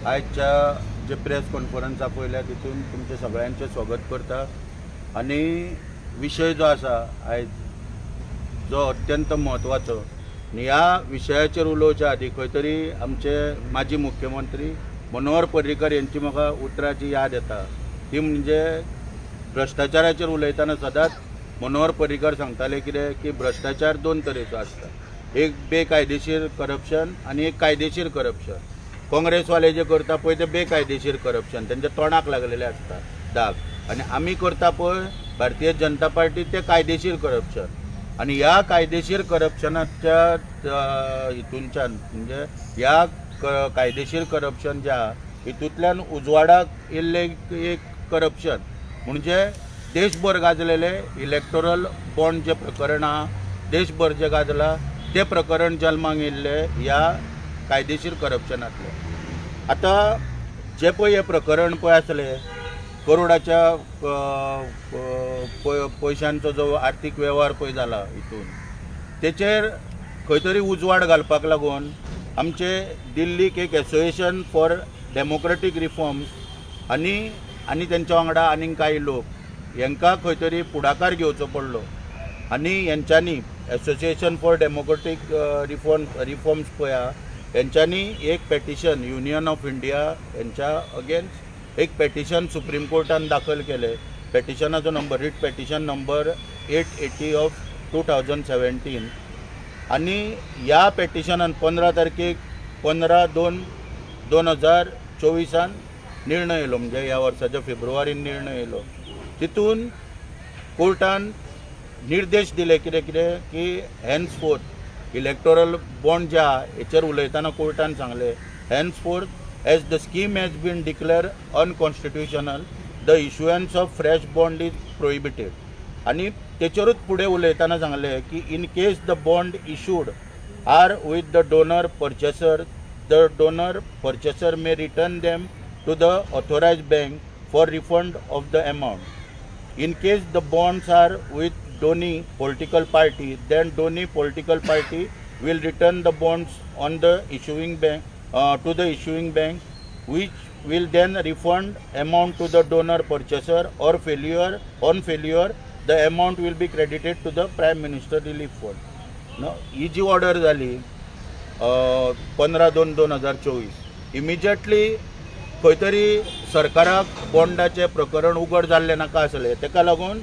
आजच्या जे press conference आपयल्या तितून तुमचे सगळ्यांचे स्वागत करता। आणि विषय जो आसा आयज जो अत्यंत म्हत्वाचो आनी ह्या विशयाचेर उलोवच्या आदी खंय तरी आमचे माजी मुख्यमंत्री मनोहर पर्रीकर यांची म्हाका उतराची याद येता। ती म्हणजे भ्रष्टाचाराचेर उलयतना सदांच मनोहर पर्रीकर सांगताले कितें की भ्रष्टाचार दोन तरेचो आसता, एक बेकायदेशीर करप्शन आनी एक कायदेशीर करप्शन। काँग्रेसवाले जे करता पळय ते बेकायदेशीर करप्शन, त्यांच्या तोंडाक लागलेले आसता दाग, आनी आमी करता पळय भारतीय जनता पार्टी ते कायदेशीर करप्शन। आणि ह्या कायदेशीर करप्शनाच्या हितूनच्यान म्हणजे ह्या कायदेशीर करप्शन ज्या हितूंतल्यान उजवाडाक येयल्ले एक करप्शन म्हणजे देशभर गाजलेले इलेक्टोरल बॉन्ड जे प्रकरण आहा, देशभर जे गाजला ते प्रकरण जल्माक येयल्ले ह्या कायदेशीर करप्शनातले। आता जे पळय हे प्रकरण पळय आसले करोडाच्या पयशांचो जो आर्थीक वेव्हार पळय जाला हितून तेचेर खंय तरी उजवाड घालपाक लागून आमचे दिल्लीक एक एसोसिएशन फॉर डेमोक्रेटीक रिफॉर्म्स आनी तेंच्या वांगडा आनीक कांय लोक हांकां खंय तरी फुडाकार घेवचो पडलो आनी हेंच्यांनी एसोसिएशन फॉर डेमोक्रेटीक रिफॉर्म्स पळय हेंच्यांनी एक पेटिशन युनियन ऑफ इंडिया हेंच्या अगेन्स्ट एक पेटिशन सुप्रीम कोर्टान दाखल केले। पेटिशनाचो number writ petition number 880 of 2017 आनी ह्या पेटिशनान 15 तारखेक 15/2/2024 निर्णय येयलो, म्हणजे ह्या वर्साच्या फेब्रुवारीन निर्णय येयलो। तितून कोर्टान निर्देश दिले कितें की हेन्सफोर्थ इलेक्टोरल बॉन्ड ज्या हेचेर उलयतना कोर्टान सांगले हेन्सफोर्थ as the scheme has been declared unconstitutional, the issuance of fresh bond is prohibited. आणि तेचेरूच पुढे उलयतना सांगले की in case the bond issued are with the donor purchaser may return them to the authorized bank for refund of the amount. In case the bonds are with donee political party, then donee political party will return the bonds on the issuing bank to the issuing bank, which will then refund amount to the donor purchaser, or on failure the amount will be credited to the Prime Minister Relief Fund. He G order जाली 15/2/2024 immediately खंय तरी सरकाराक बॉन्डाचे प्रकरण उघड जाल्ले नाका आसले, तेका लागून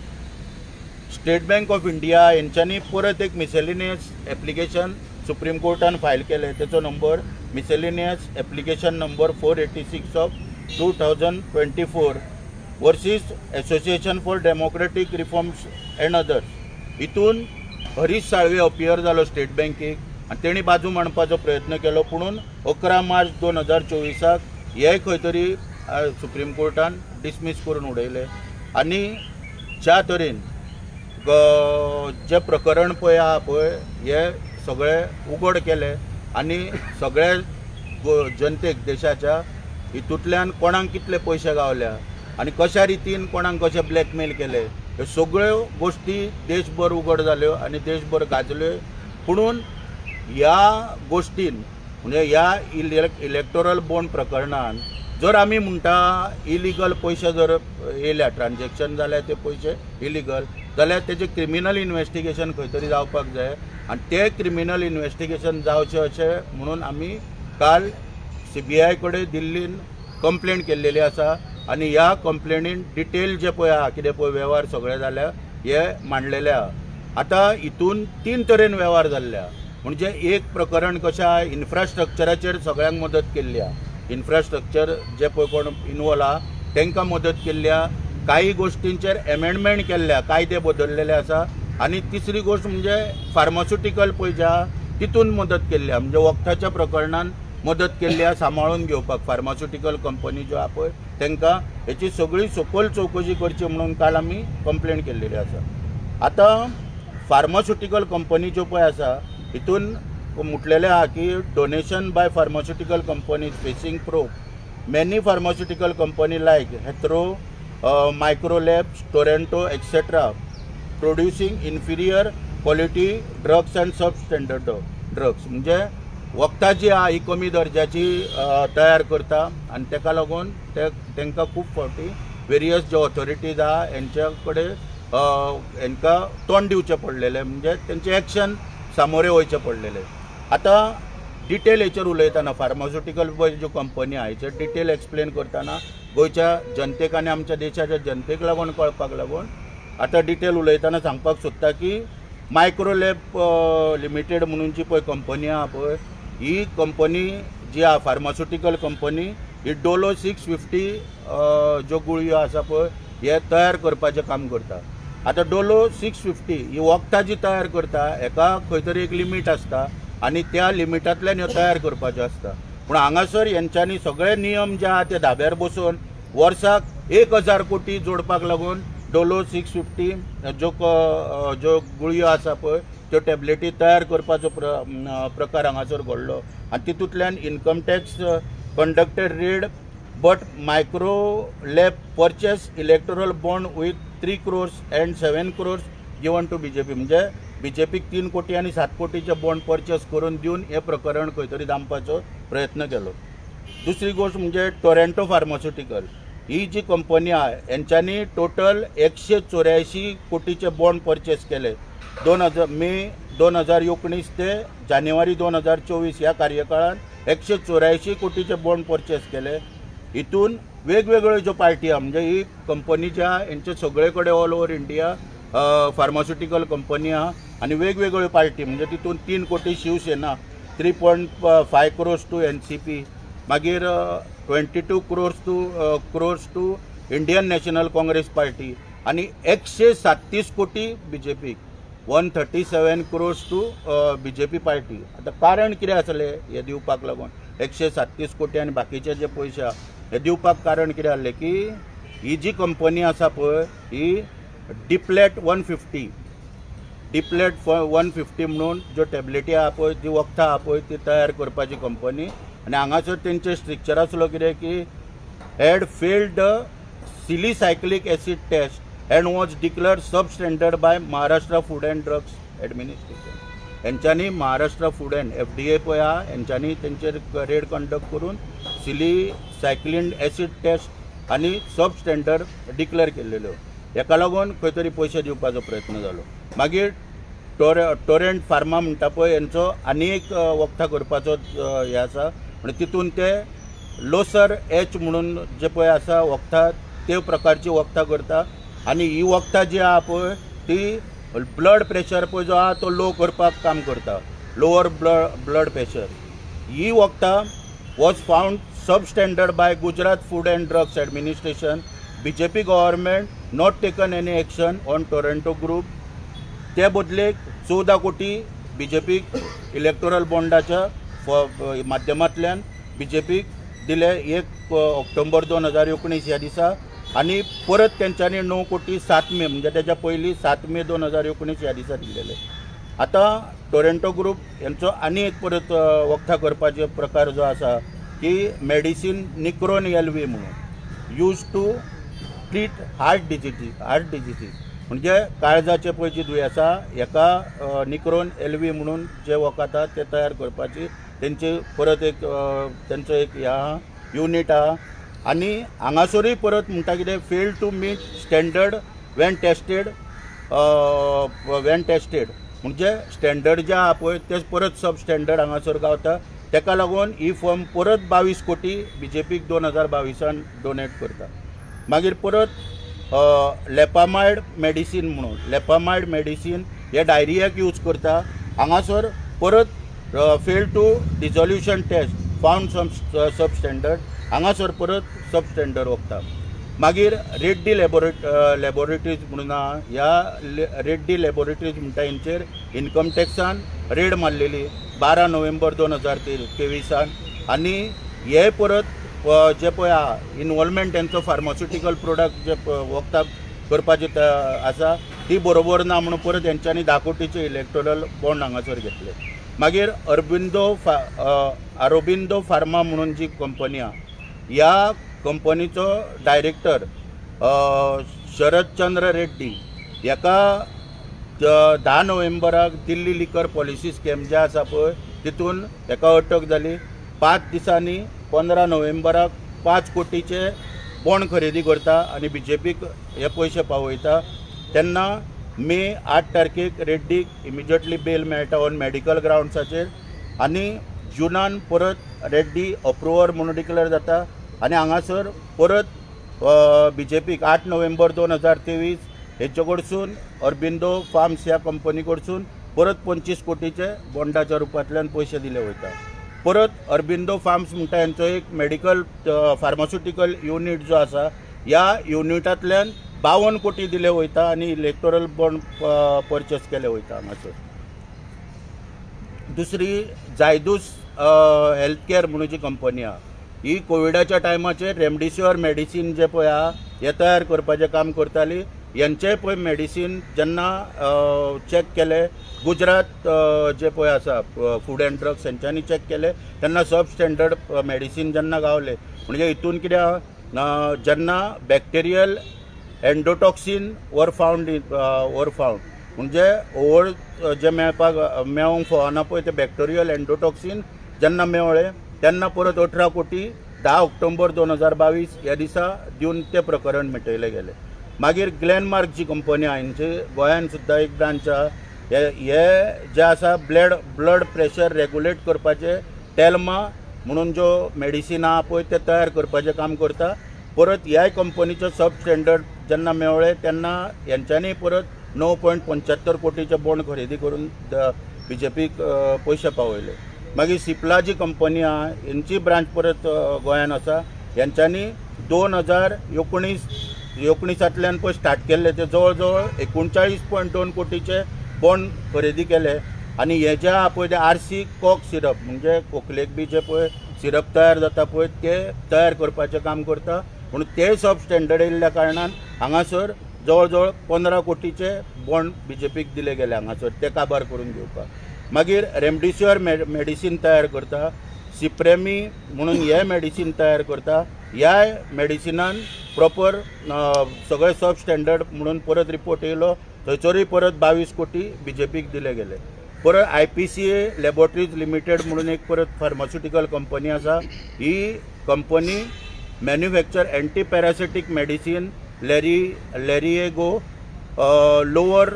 स्टेट बँक ऑफ इंडिया हेंच्यांनी परत एक मिसेलिनियस एप्लिकेशन सुप्रीम कोर्टान फायल केले। तेचो नंबर miscellaneous application number 486 of 2024 versus association for democratic reforms and others. हितून हरीश साळवे अपियर जालो स्टेट बँकेक आनी तेणी बाजू मांडपाचो प्रयत्न केलो, पुणून 11 मार्च 2024 हे खंय तरी सुप्रीम कोर्टान डिसमीस करून उडयले। आनी ज्या तरेन जे प्रकरण पळय आहा पळय हे सगळे उघड केले आनी सगळे जनतेक देशाच्या हितूंतल्यान कोणाक कितले पयशे गावल्या आनी कशा रितीन कोणाक कशे ब्लॅकमेल केले ह्यो सगळ्यो गोश्टी देशभर उघड जाल्यो आनी देशभर गाजल्यो। पुणून ह्या गोश्टीन म्हणजे ह्या इलेक्टोरल बॉन्ड प्रकरणान जर आमी म्हणटा इलिगल पयशे जर येयल्या ट्रान्झॅक्शन जाल्यार ते पयशे इलिगल जाल्यार तेजें क्रिमिनल इन्वेस्टिगेशन खंय तरी जावपाक जाय आनी ते क्रिमिनल इन्वेस्टिगेशन जावचें अशें म्हणून आमी काल CBI कडेन दिल्लीन कंप्लेंट केल्लेली आसा आनी ह्या कंप्लेनीन डिटेल जे पळय आहा कितें पळय वेव्हार सगळे जाल्या हे मांडलेले आहा। आतां हितून 3 तरेन वेव्हार जाल्ल्या, म्हणजे एक प्रकरण कशें आहा इन्फ्रास्ट्रक्चराचेर सगळ्यांक मदत केल्ली आहा, इन्फ्रास्ट्रक्चर जे पळय कोण इनवॉल्व आहा तांकां मदत केल्ली आहा, काही गोश्टींचेर एमेंडमेंट केल्ल्या कायदे बदललेले आसा आनी तिसरी गोष्ट म्हणजे फार्मास्युटिकल पळय जे आहा तितून मदत केल्ली आहा, म्हणजे वखदाच्या प्रकरणान मदत केल्ली आहा सांबाळून घेवपाक फार्मास्युटिकल कंपनी ज्यो आहा पळय तांकां हेची सगळी सखोल चवकशी करची म्हणून काल आमी कंप्लेंट केल्लेली आसा। आतां फार्मास्युटिकल कंपनी ज्यो पळय आसा हितून म्हटलेलें आहा की donation by pharmaceutical companies facing probe many pharmaceutical company like Hetero Microlabs Torrent etcetera producing inferior quality drugs and sub standard drugs, म्हणजे वखदां जी आहा ही कमी दर्जाची तयार करता आनी ताका लागून तांकां खूब फावटी वेरियस जे ऑथॉरिटीज आहा हेंच्या कडेन हांकां तोंड दिवचें पडलेलें, म्हणजे तेंचें एक्शन सामोरे वयचें पडलेलें. आतां डिटेल हेचेर उलयतना फार्मास्युटिकल ज्यो कंपनी आहा हेचेर डिटेल एक्सप्लेन करतना गोंयच्या जनतेक आनी आमच्या देशाच्या जनतेक लागून कळपाक लागून आतां डिटेल उलयतना सांगपाक सोदता की मायक्रोलॅब लिमिटेड म्हणून जी पळय कंपनी आहा पळय ही कंपनी जी आहा फार्मास्युटिकल कंपनी ही डोलो 650 ज्यो गुळयो आसा पळय हे तयार करपाचें काम करता. आतां डोलो 650 ही वखदां जी तयार करता हेका खंय तरी एक लिमीट आसता आनी त्या लिमिटांतल्यान ह्यो तयार करपाच्यो आसता. पूण हांगासर हेंच्यांनी सगळे नियम जे आहा ते धाब्यार बसोवन वर्साक 1000 कोटी जोडपाक लागून डोलो 650 ज्यो गुळयो आसा पळय त्यो टॅबलेटी तयार करपाचो प्रकार हांगासर घडलो आनी तितूंतल्यान income tax conducted raid but micro lab purchase electoral bond with 3 crores and 7 crores given to BJP. म्हणजे बीजेपीक 3 कोटी आनी 7 कोटीचे बॉन्ड परचेस करून दिवन हे प्रकरण खंय तरी दामपाचो प्रयत्न केलो. दुसरी गोष्ट म्हणजे टोरंटो फार्मास्युटिकल ही जी कंपनी आहे यांच्यानी टोटल 184 कोटीचे बॉन्ड परचेस केले मे 2019 ते जानेवारी 2024 ह्या कार्यकाळात 184 कोटीचे बॉन्ड परचेस केले. हितून वेगवेगळ्यो ज्यो पार्टी आहा म्हणजे ही कंपनी ज्या यांचे सगळे कडेन all over India pharmaceutical company आहा आनी वेगवेगळ्यो पार्टी म्हणजे तितून 3 कोटी शिवसेना, 3.5 crores टू NCP, मागीर 22 crores to Indian National Congress party आनी 137 कोटी BJP, 137 crores to BJP party. आतां कारण कितें आसलें हे दिवपाक लागून 137 कोटी आनी बाकीचे जे पयशे आहा हे दिवपाक कारण कितें आसलें की ही जी कंपनी आसा पळय ही डिप्लॅट 150 म्हणून ज्यो टॅबलेटी आहा पळय जी वखदां आहा पळय ती तयार करपाची कंपनी आनी हांगासर तेंचे स्ट्रिक्चर आसलो कितें की had failed salicylic acid test and was declared sub standard by Maharashtra food and drugs administration. हेंच्यांनी महाराष्ट्र फूड अँड FDA पळय आहा हेंच्यांनी तेंचेर रेड कंडक्ट करून सिलिसायक्लीन एसीड टेस्ट आनी सब स्टँडर्ड डिक्लेअर केल्लेल्यो. हेका लागून खंय तरी पयशे दिवपाचो प्रयत्न जालो. मागीर टोरंट फार्मा म्हणटा पळय हेंचो आनी एक वखदां करपाचो हे आसा म्हणजे तितून ते लोसर H म्हणून जे पळय आसा वखदां ते प्रकारची वखदां करता आनी ही वखदां जी आहा पळय ती ब्लड प्रेशर पळय जो आहा तो लो करपाक काम करता, लोअर ब्लड प्रेशर. ही वखदां was found sub standard by Gujarat food and drugs administration. BJP government not taken any action on Torrent group. ते बदलेक 14 कोटी बीजेपीक इलेक्टोरल बॉन्डाच्या माध्यमांतल्यान बीजेपीक दिले 1 ऑक्टोबर 2019 ह्या दिसा आनी परत तेंच्यांनी 9 कोटी 7 मे म्हणजे त्याच्या पयलीं 7 मे 2019 ह्या दिसा दिलेले. आतां टोरंटो ग्रुप हेंचो आनी एक परत वखदां करपाचो प्रकार जो आसा की मेडिसीन निक्रोन LV म्हणून यूज टू ट्रीट हार्ट डिजीजीस म्हणजे काळजाचे पळय जी दुयेंसां हेका निक्रोन LV म्हणून जे वखदां ते तयार करपाची तेंची परत एक तेंचो एक युनिट आहा आनी हांगासरूय परत म्हणटा कितें fail to meet standard when tested म्हणजे स्टँडर्ड जे आहा पळय ते परत सब स्टँडर्ड हांगासर गावता. तेका लागून ही फर्म परत 22 कोटी बीजेपीक 2022 डोनेट करता. मागीर परत लेपामायड मेडिसीन म्हणून लेपामायड मेडिसीन हे डायरियाक यूज करता. हांगासर परत fail to dissolution test found sub standard हांगासर परत सब स्टँडर्ड वखदां. मागीर रेड्डी लॅबोरेटरीज म्हणून ह्या रेड्डी लॅबोरेटरीज म्हणटा हेंचेर इन्कम टॅक्सान रेड मारलेली 12 नोव्हेंबर 2023 आनी हे परत जे पळय आहा इनवॉल्वमेंट तेंचो फार्मास्युटिकल प्रोडक्ट जे वखदां करपाचे आसा ती बरोबर ना म्हणून परत हेंच्यांनी 10 कोटीचे इलेक्टोरल बॉन्ड हांगासर घेतले. मागीर अरोबिंदो फार्मा म्हणून जी कंपनी आहा ह्या कंपनीचो डायरेक्टर शरदचंद्र रेड्डी हेका 10 नोव्हेंबराक दिल्ली लिकर पॉलिसी स्कॅम जे आसा पळय तितून एका अटक जाली. 5 दिसांनी 15 नोव्हेंबराक 5 कोटीचे बॉन्ड खरेदी करता आनी BJPक हे पयशे पावयता. तेन्ना मे 8 तारखेक रेड्डीक इमिजिएटली बेल मेळटा ऑन मेडिकल ग्रावंड्साचेर आनी जुनान परत रेड्डी अप्रुवर म्हणून डिक्लेअर जाता आनी हांगासर परत BJPक 8 नोव्हेंबर 2023 हेचे कडसून अरबिंदो फार्म्स ह्या कंपनी कडसून परत 25 कोटीचे बॉन्डाच्या रुपांतल्यान पयशे दिले वयता. परत अरबिंदो फार्म्स म्हणटा हांचो एक मेडिकल फार्मास्युटिकल युनिट जो आसा ह्या युनिटांतल्यान 52 कोटी दिले वयता आनी इलेक्टोरल बॉन्ड परचेस केले वयता हांगासर. दुसरी जायदूस हेल्थ केअर म्हणून जी कंपनी आहा ही कोविडाच्या टायमाचेर रेमडेसिवीर मेडिसीन जे पळय आहा हे तयार करपाचें काम करताली. यांचेय पळय मेडिसीन जेन्ना चॅक केले गुजरात जे पळय आसा फूड एंड ड्रग्स हेंच्यांनी चॅक केले तेन्ना सब स्टँडर्ड मेडिसीन जेन्ना गावले म्हणजे हितून कितें आहा जेन्ना बॅक्टेरियल एंडोटॉक्सिन वर फावंड म्हणजे ओवर जे मेळोंक फावना पळय ते बॅक्टेरियल एंडोटॉक्सिन जेन्ना मेळ्ळे तेन्ना परत 18 कोटी 10 ऑक्टोबर 2022 ह्या दिसा दिवन ते प्रकरण मिटयले गेले. मागीर ग्लेनमार्क जी कंपनी आहा हांचे गोंयान सुद्दां एक ब्रांच आहा. हे जे आसा ब्लड प्रेशर रेग्युलेट करपाचे टेल्मा म्हणून जो मेडिसीन आहा पळय ते तयार करपाचें काम करता. परत ह्या कंपनीचे सब स्टँडर्ड जेन्ना मेळ्ळे तेन्ना हेंच्यांनी परत 9.75 कोटीचे बॉन्ड खरेदी करून BJPक पयशे पावयले. मागीर सिप्ला जी कंपनी आहा हेंची ब्रांच परत गोंयान आसा. हेंच्यांनी 2019 पळय स्टार्ट केल्ले ते जवळ जवळ 39.2 कोटीचे बॉन्ड खरेदी केले आनी हे जे आहा पळय ते RC कॉक सिरप म्हणजे खोकलेक बी जे पळय सिरप तयार जाता पळय ते तयार करपाचें काम करता. म्हणून ते सब स्टँडर्ड येयल्ल्या कारणान हांगासर जवळ जवळ 15 कोटीचे बॉन्ड BJPक दिले गेले हांगासर ते काबार करून घेवपाक. मागीर रेमडेसिवीर मेडिसीन तयार करता. सिप्रेमी म्हणून हे मेडिसीन तयार करता. ह्या मेडिसिनान प्रॉपर सगळे सब स्टँडर्ड म्हणून परत रिपोर्ट येयलो थंयसरूय परत 22 कोटी BJPक दिले गेले. परत IPCA लॅबोरेटरीज लिमिटेड म्हणून एक परत फार्मास्युटिकल कंपनी आसा. ही company manufacture anti parasitic medicine Lariago lower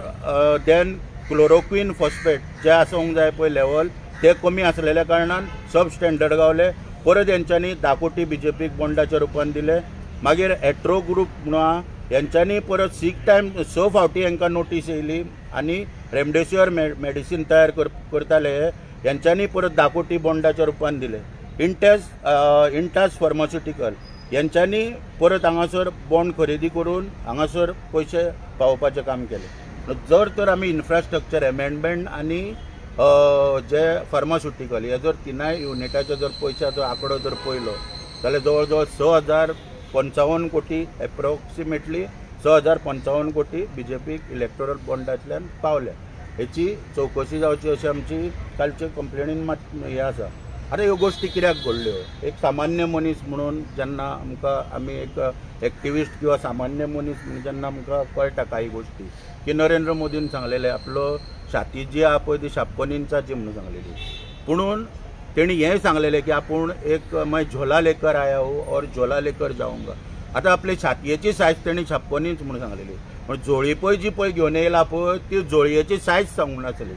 than chloroquine phosphate जे आसूंक जाय पळय लेवल ते कमी आसलेल्या कारणान सब स्टँडर्ड गावले. परत हेंच्यांनी 10 कोटी BJPक बॉन्डाच्या रुपान दिले. मागीर एट्रो ग्रुप म्हणून आहा हेंच्यांनी परत 6 फावटी हांकां नोटीस येयली आनी रेमडेसिवीर मेडिसीन तयार करताले हेंच्यांनी परत 10 कोटी बॉन्डाच्या रुपान दिले. इंटास फार्मास्युटिकल हेंच्यांनी परत हांगासर बॉन्ड खरेदी करून हांगासर पयशे पावोवपाचें काम केलें. जर तर आमी इन्फ्रास्ट्रक्चर एमेंडमेंट आनी जे फार्मास्युटिकल हे जर तिनाय युनिटाचे जर पयशाचो आंकडो जर पळयलो जाल्यार जवळ जवळ 6055 कोटी एप्रोक्सिमेटली 6055 कोटी BJPक इलेक्टोरल बॉन्डांतल्यान पावल्या. हेची चवकशी जावची अशी आमची कालचे कंप्लेनीन मात हे आसा. आतां ह्यो गोश्टी कित्याक घडल्यो? एक सामान्य मनीस म्हणून जेन्ना आमकां आमी एक एक्टिविस्ट किंवा सामान्य मनीस म्हणून जेन्ना आमकां कळटा काही गोश्टी की नरेंद्र मोदीन सांगलेले आपलो छाती जी आहा पळय ती 56 इंचाची म्हणून सांगलेली. पूण तेणी हें सांगलेलें की आपूण एक मैं झोला लेकर आया हूं और झोला लेकर जाऊंगा. आतां आपले छातयेची सायज तेणी 56 इंच म्हणून सांगलेली. पण जोळी पळय जी पळय घेवन येयला पळय ती जोळयेची सायज सांगूंक नासली.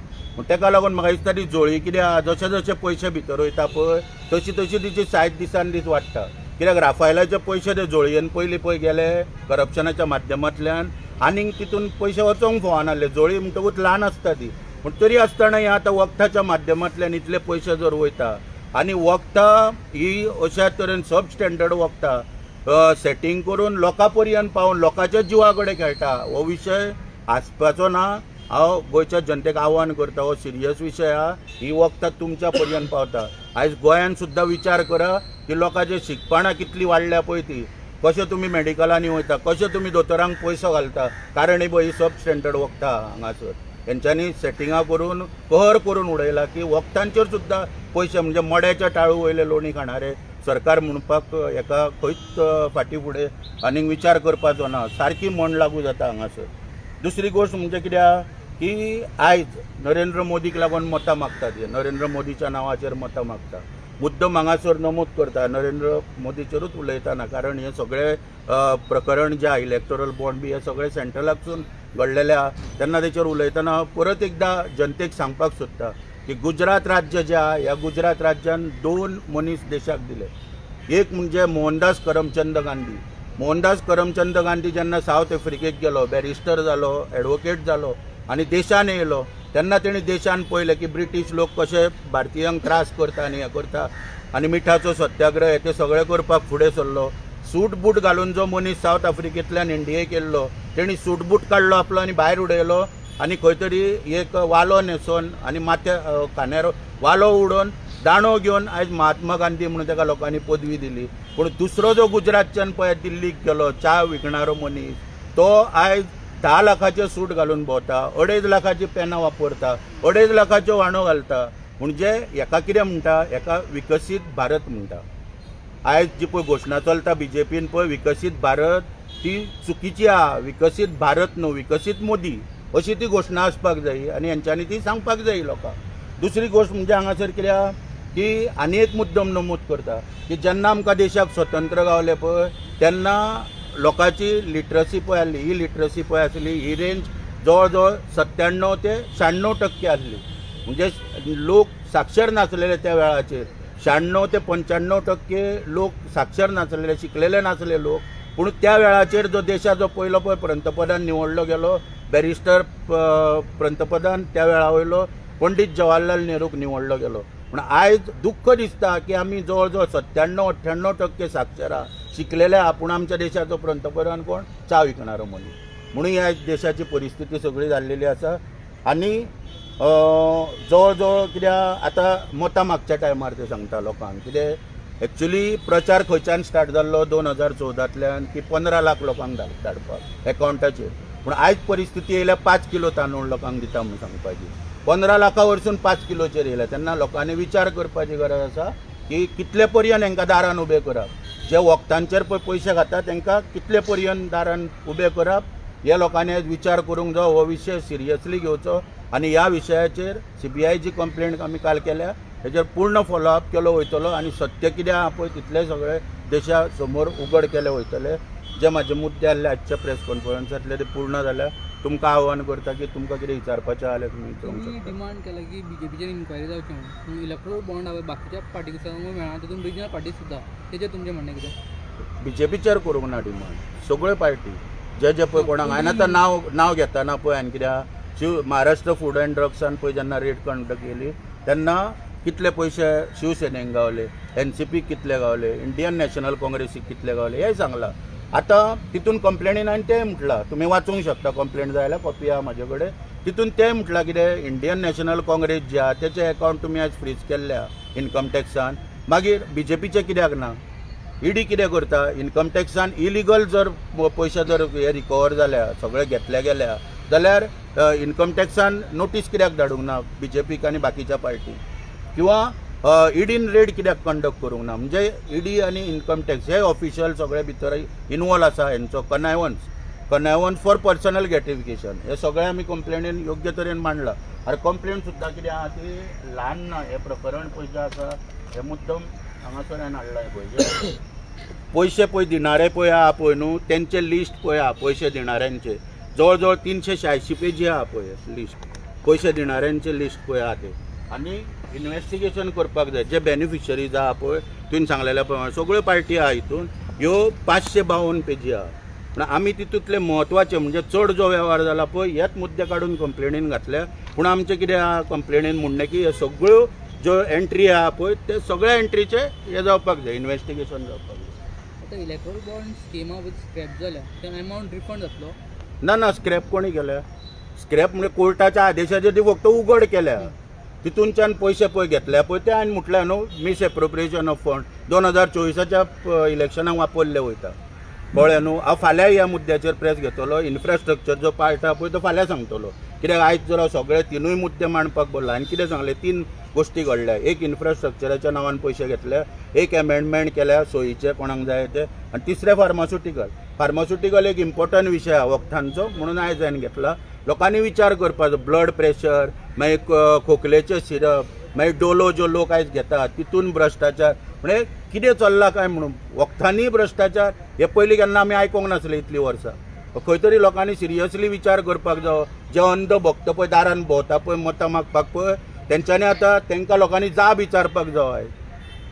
तेका लागून म्हाका दिसता ती जोळी कितें आहा जशे जशे पयशे भितर वयता पळय तशी तशी तिची सायज दिसान दीस वाडटा. कित्याक राफायलाचे पयशे ते जोळयेन पयलीं पळय गेले करप्शनाच्या माध्यमांतल्यान आनीक तितून पयशे वचोंक फावनासले. जोळी म्हणटकूच ल्हान आसता ती पूण तरी आसतना हें आतां वखदाच्या माध्यमांतल्यान इतले पयशे जर वयता आनी वखदां ही अशा तरेन सब स्टँडर्ड वखदां सेटींग करून लोकां पर्यंत पावन लोकांच्या जिवा कडेन खेळटा हो विशय आसपाचो ना. हांव गोंयच्या जनतेक आव्हान करता हो सिरियस विशय आहा. ही वखदां तुमच्या पर्यंत पावता. आयज गोंयान सुद्दां विचार करा की लोकांचे शिकपणां कितलीं वाडल्या पळय ती कशें तुमी मेडिकलांनी वयता कशें तुमी दोतोरांक पयसो घालता कारण ही सब स्टँडर्ड वखदां हांगासर तेंच्यांनी सेटिंगां करून कहर करून उडयला की वखदांचेर सुद्दां पयशे म्हणजे मड्याच्या टाळू वयले लोणी खाणारे सरकार म्हणपाक हेका खंयच फाटीं फुडें आनीक विचार करपाचो ना. सारकी मन लागू जाता हांगासर. दुसरी गोश्ट म्हणजे कित्याक की आयज नरेंद्र मोदीक लागून मतां मागतात, नरेंद्र मोदीच्या नांवाचेर मतां मागता, मुद्दम हांगासर नमूद करता नरेंद्र मोदीचेरूच उलयतना, कारण हे सगळे प्रकरण जे आहा इलेक्टोरल बॉन्ड बी हे सगळे सेंट्रलाकसून घडलेले आहा, तेन्ना तेचेर उलयतना परत एकदा जनतेक सांगपाक सोदता की गुजरात राज्य जे आहा ह्या गुजरात राज्यान 2 मनीस देशाक दिले. एक म्हणजे मोहनदास करमचंद गांधी. मोहनदास करमचंद गांधी जेन्ना सावथ आफ्रिकेक गेलो, बॅरिस्टर जालो, एडवोकेट जालो आनी देशान येयलो, तेन्ना तेणी देशान पळयलें की ब्रिटीश लोक कशे भारतीयांक त्रास करता आनी हें करता आनी मिठाचो सत्याग्रह हे ते सगळे करपाक फुडें सरलो. सूट बूट घालून जो मनीस सावथ आफ्रिकेंतल्यान इंडियेक येयल्लो तेणी सूट बूट काडलो आपलो आनी भायर उडयलो आनी खंय तरी एक वालो न्हेसोवन आनी माथ्या खांद्यार वालो उडोवन दांडो घेवन आयज महात्मा गांधी म्हणून ताका लोकांनी पदवी दिली. पूण दुसरो जो गुजरातच्यान पळय दिल्लीक गेलो च्या विकणारो मनीस, तो आयज 10 लाखाचे सूट घालून भोंवता, 2.5 लाखाची पेनां वापरता, 2.5 लाखाच्यो वाणो घालता. म्हणजे हेका कितें म्हणटा, हेका विकसीत भारत म्हणटा. आयज जी पळय घोशणा चलता बीजेपीन पळय विकसीत भारत, ती चुकीची आहा. विकसीत भारत न्हू, विकसीत मोदी अशी ती घोशणा आसपाक जाय आनी हेंच्यांनी ती सांगपाक जाय लोकांक. दुसरी गोश्ट म्हणजे हांगासर कितें आहा की आनी एक मुद्दम नमूद करता की जेन्ना आमकां देशाक स्वतंत्र गावलें पळय तेन्ना लोकांची लिटरसी पळय आसली, ही लिटरसी पळय आसली, ही रेंज जवळ जवळ 97 ते 96% आसली. म्हणजे लोक साक्षर नासलेले त्या वेळाचेर 96 ते 95% लोक साक्षर नासलेले, शिकलेले नासले लोक. पूण त्या वेळाचेर जो देशाचो पयलो पळय पंतप्रधान निवडलो गेलो, बॅरिस्टर पंतप्रधान त्या वेळा वयलो पंडीत जवाहरलाल नेहरूक निवडलो गेलो. पूण आयज दुख्ख दिसता की आमी जवळ जवळ 97-98% साक्षर आहा, शिकलेले आहा, पूण आमच्या देशाचो पंतप्रधान कोण, च्या विकणारो मनीस. म्हणून ह्या देशाची परिस्थिती सगळी जाल्लेली आसा. आनी जवळ जवळ कित्याक आतां मतां मागच्या टायमार ते सांगता लोकांक कितें एक्चुली प्रचार खंयच्यान स्टार्ट जाल्लो 2014तल्यान की 15 लाख लोकांक धाडपाक एकावंटाचेर. पूण आयज परिस्थिती येयल्या 5 किलो तांदूळ लोकांक दिता म्हणून सांगपाची. 15 लाखा वरसून 5 किलोचेर येयल्या. तेन्ना लोकांनी विचार करपाची गरज आसा की कितले पर्यंत हेंकां दारान उबें करप, जे वखदांचेर पळय पयशे खाता तांकां कितले पर्यंत दारान उबें करप, हे लोकांनी आयज विचार करूंक जाय. हो विशय सिरियसली घेवचो आनी ह्या विशयाचेर CBI जी कंप्लेंट आमी काल केल्या हेजेर पूर्ण फॉलोअप केलो वयतलो आनी सत्य कितें आहा पळय तितले सगळे देशा समोर उघड केले वयतले. जे म्हाजे मुद्दे आसले आजच्या प्रेस कॉन्फरन्सांतले ते पूर्ण जाल्या. तुमकां आव्हान करता की तुमकां कितें विचारपाचें जाल्यार तुमी विचारूंक शकता. डिमांड केला की BJPचेर इन्क्वायरी जावची म्हणून. इलेक्ट्रोल बॉन्ड हांवें बाकीच्या पार्टीक मेळना, तितून रिजनल पार्टी सुद्दां, तेजेर तुमचें म्हणणें कितें? BJPचेर करूंक ना डिमांड. सगळे पार्टी जे पळय कोणाक हांवें आतां नांव घेतना पळय हांवें कित्याक महाराष्ट्र फूड अँड ड्रग्सान पळय जेन्ना रेड कंडक्ट केली तेन्ना कितले पयशे शिवसेनेक गावले, NCPक कितले गावले, इंडियन नॅशनल काँग्रेसीक कितले गावले हेंय सांगलां. आतां तितून कंप्लेनीन हांवें तें म्हटलां, तुमी वाचूंक शकता, कंप्लेंट जाय जाल्यार कॉपी आहा म्हाजे कडेन. तितून तें म्हटलां कितें इंडियन नॅशनल काँग्रेस जे आहा तेचे अकावंट तुमी आयज फ्रीज केल्ल्या इन्कम टॅक्सान. मागीर BJPचे कित्याक ना? ED कितें करता? इन्कम टॅक्सान इलिगल जर पयशे जर हे रिकवर जाल्या, सगळे घेतले गेल्या जाल्यार इन्कम टॅक्सान नोटीस कित्याक धाडूंक ना BJPक आनी बाकीच्या पार्टीक? किंवा EDन रेड कित्याक कंडक्ट करूंक ना? म्हणजे ED आनी इन्कम टॅक्स हे ऑफिशियल सगळे भितर इनवॉल्व आसा. हेंचो कनायवन्स फॉर पर्सनल ग्रेटिफिकेशन हे सगळे आमी कंप्लेनीन योग्य तरेन मांडला. आनी कंप्लेंट सुद्दां कितें आहा ती ल्हान ना. हे प्रकरण पळय जें आसा हे मुद्दम हांगासर हांवें हाडलां पळय. पयशे पळय दिणारे पळय आहा पळय न्हू, तेंचे लिस्ट पळय आहा पयशे दिणाऱ्यांचे. जवळ जवळ 386 पेजी आहा पळय लिस्ट, पयशे दिणाऱ्यांचे लिस्ट पळय आहा ते. आनी इन्व्हेस्टिगेशन करपाक जाय. जे बेनिफिशरीज आहा पळय तुवें सांगलेल्या प्रमाणे सगळ्यो पार्टी आहा हितून, ह्यो 552 पेजी आहा. पूण आमी तितूंतले म्हत्वाचे म्हणजे चड जो वेव्हार जाला पळय हेच मुद्दे काडून कंप्लेनीन घातल्या. पूण आमचें कितें आहा कंप्लेनीन म्हणणें की हे सगळ्यो ज्यो एंट्री आहा पळय ते सगळ्या एंट्रीचे हे जावपाक जाय, इन्व्हेस्टिगेशन जावपाक जाय. आतां इलेक्ट्रोल बॉन्ड स्किमा स्क्रॅप जाल्या ते अमावंट रिफंड जातलो? ना स्क्रॅप कोणी केल्या? स्क्रॅप म्हणजे कोर्टाच्या आदेशाचेर ती फक्त उघड केल्या. तितूनच्यान पयशे पळय घेतल्या पळय ते हांवें म्हटलें न्हू मिस एप्रोप्रिएशन ऑफ फंड 2024च्या इलेक्शनाक वापरले वयता. कळ्ळें न्हू. हांव फाल्यां ह्या मुद्द्याचेर प्रेस घेतलो. इन्फ्रास्ट्रक्चर जो पार्ट आहा पळय तो फाल्यां सांगतलो. कित्याक आयज जर हांव सगळे तिनूय मुद्दे मांडपाक बोल्ला. आनी कितें सांगलें 3 गोश्टी घडल्या. एक इन्फ्रास्ट्रक्चराच्या नांवान पयशे घेतले, एक एमेंडमेंट केल्या सोयीचे कोणाक जाय ते, आनी तिसरें फार्मास्युटिकल. फार्मास्युटिकल एक इम्पॉर्टंट विशय हा वखदांचो म्हणून आयज हांवें घेतला. लोकांनी विचार करपाचो. ब्लड प्रेशर, मागीर खोकलेचे सिरप, मागीर डोलो ज्यो लोक आयज घेतात तितून भ्रश्टाचार, म्हणजे कितें चल्लां काय म्हणून वखदांनी भ्रश्टाचार हे पयलीं केन्ना आमी आयकूंक नासले इतलीं वर्सां. खंय तरी लोकांनी सिरियसली विचार करपाक जायो. जे अंध भक्त पळय दारान भोंवता पळय मतां मागपाक पळय तेंच्यांनी आतां तांकां लोकांनी जाब विचारपाक जायो आयज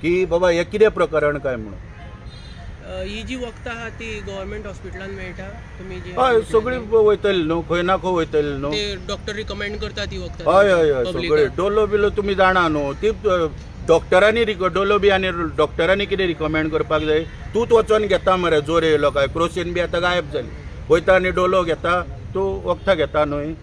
की बाबा हे कितें प्रकरण काय म्हणून. ही जी वखदां आहा ती गव्हर्नमेंट हॉस्पिटलान मेळटा तुमी जी हय सगळीं वयतली न्हू, खंय ना खंय वयतली न्हू. ते डॉक्टर रिकमेंड करता ती वखदां. हय हय हय सगळी डोलो बिलो तुमी जाणा न्हू. ती डॉक्टरांनी डोलो बी आनी डॉक्टरांनी कितें रिकमेंड करपाक जाय. तूंच वचोन घेता मरे जोर येयलो काय. क्रोसीन बी आतां गायब जाली. वयता आनी डोलो घेता, तूं वखदां घेता न्हय.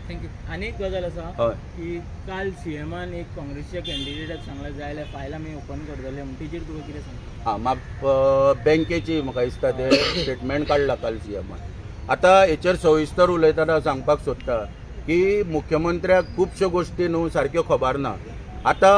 थँक्यू. आनी एक गजाल आसा हय की काल सीएमान एक काँग्रेसच्या कॅन्डिडेटाक सांगलें जाय जाल्यार फायल आमी ओपन करतले म्हणून तेजेर तुका कितें सांगता. म्हाका बँकेची म्हाका दिसता ते स्टेटमेंट काडला काल सीएमान. आतां हेचेर सविस्तर उलयतना सांगपाक सोदता की मुख्यमंत्र्याक खुबश्यो गोश्टी न्हू सारक्यो खबर ना. आतां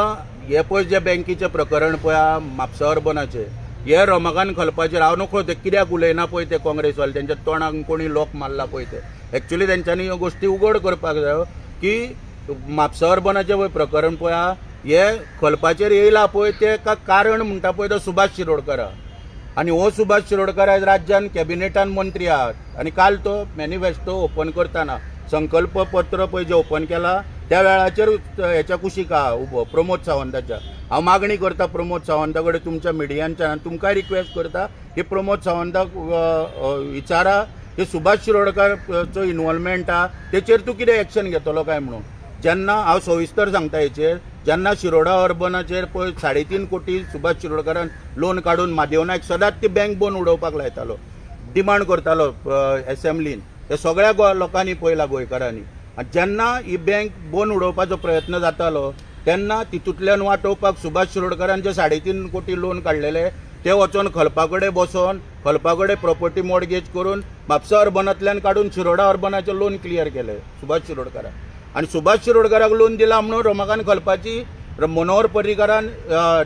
हे पळय जे बँकेचें प्रकरण पळय म्हापसा अर्बनाचें हे रमाकांत घालपाचेर हांव नकळो ते कित्याक उलयना पळय ते काँग्रेसवाले तेंच्या तोंडाक कोणी लोक मारला पळय ते. एक्चुली तेंच्यांनी ह्यो गोश्टी उघड करपाक जाय की म्हापसा अर्बनाचें पळय प्रकरण पळय हे खलपाचेर येयला पळय ते कारण म्हणटा पळय तो सुभाष शिरोडकर आहा. आनी हो सुभाष शिरोडकर आयज राज्यान कॅबिनेटान मंत्री आहात आनी काल तो मॅनिफेस्टो ओपन करतना संकल्प पत्र पळय जें ओपन केलां त्या वेळाचेर हेच्या कुशीक आहा उबो प्रमोद सावंताच्या. हांव मागणी करता प्रमोद सावंता कडेन तुमच्या मिडियांच्या तुमकांय रिक्वेस्ट करता की प्रमोद सावंताक विचारा की सुभाष शिरोडकरचो इन्वॉल्वमेंट आहा तेचेर तूं कितें एक्शन घेतलो काय म्हणून. जेन्ना हांव सविस्तर सांगता हेचेर जेन्ना शिरोडा अर्बनाचेर पळय 3.5 कोटी सुभाष शिरोडकरान लोन काडून म्हादेव नायक सदांच ती बँक बंद उडोवपाक लायतालो, डिमांड करतालो एसेंब्लीन. ते सगळ्या लोकांनी पळयला गोंयकारांनी. आनी जेन्ना ही बँक बंद उडोवपाचो प्रयत्न जातालो तेन्ना तितूंतल्यान वाटोवपाक सुभाष शिरोडकरान जे 3.5 कोटी लोन काडलेले ते वचोन खलपा कडेन बसोन खलपा कडेन प्रॉपर्टी मॉर्गेज करून म्हापसा अर्बनांतल्यान काडून शिरोडा अर्बनाचें लोन क्लियर केलें सुभाष शिरोडकरान. आनी सुभाष शिरोडकराक लोन दिला म्हणून रमाकांत खलपाची मनोहर पर्रीकारान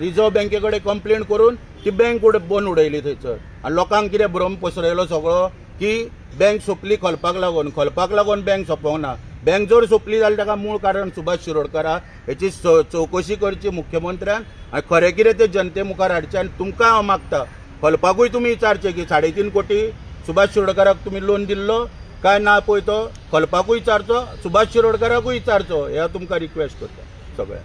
रिझर्व बँके कडेन कंप्लेंट करून ती बँक बंद उडयली थंयसर. आनी लोकांक कितें भ्रम पसरयलो सगळो की बँक सोंपली खलपाक लागून बँक सोंपोंक ना. बँक जर सोंपली जाल्यार ताका मूळ कारण सुभाष शिरोडकर आहा. हेची चवकशी करची मुख्यमंत्र्यान आनी खरें कितें तें जनते मुखार हाडचें. आनी तुमकां हांव मागता खलपाकूय तुमी विचारचें की 3.5 कोटी सुभाष शिरोडकराक तुमी लोन दिल्लो काय ना पळय तो खलपाकूय विचारचो, सुभाष शिरोडकराकूय विचारचो. हे तुमकां रिक्वेस्ट करता सगळ्यांक.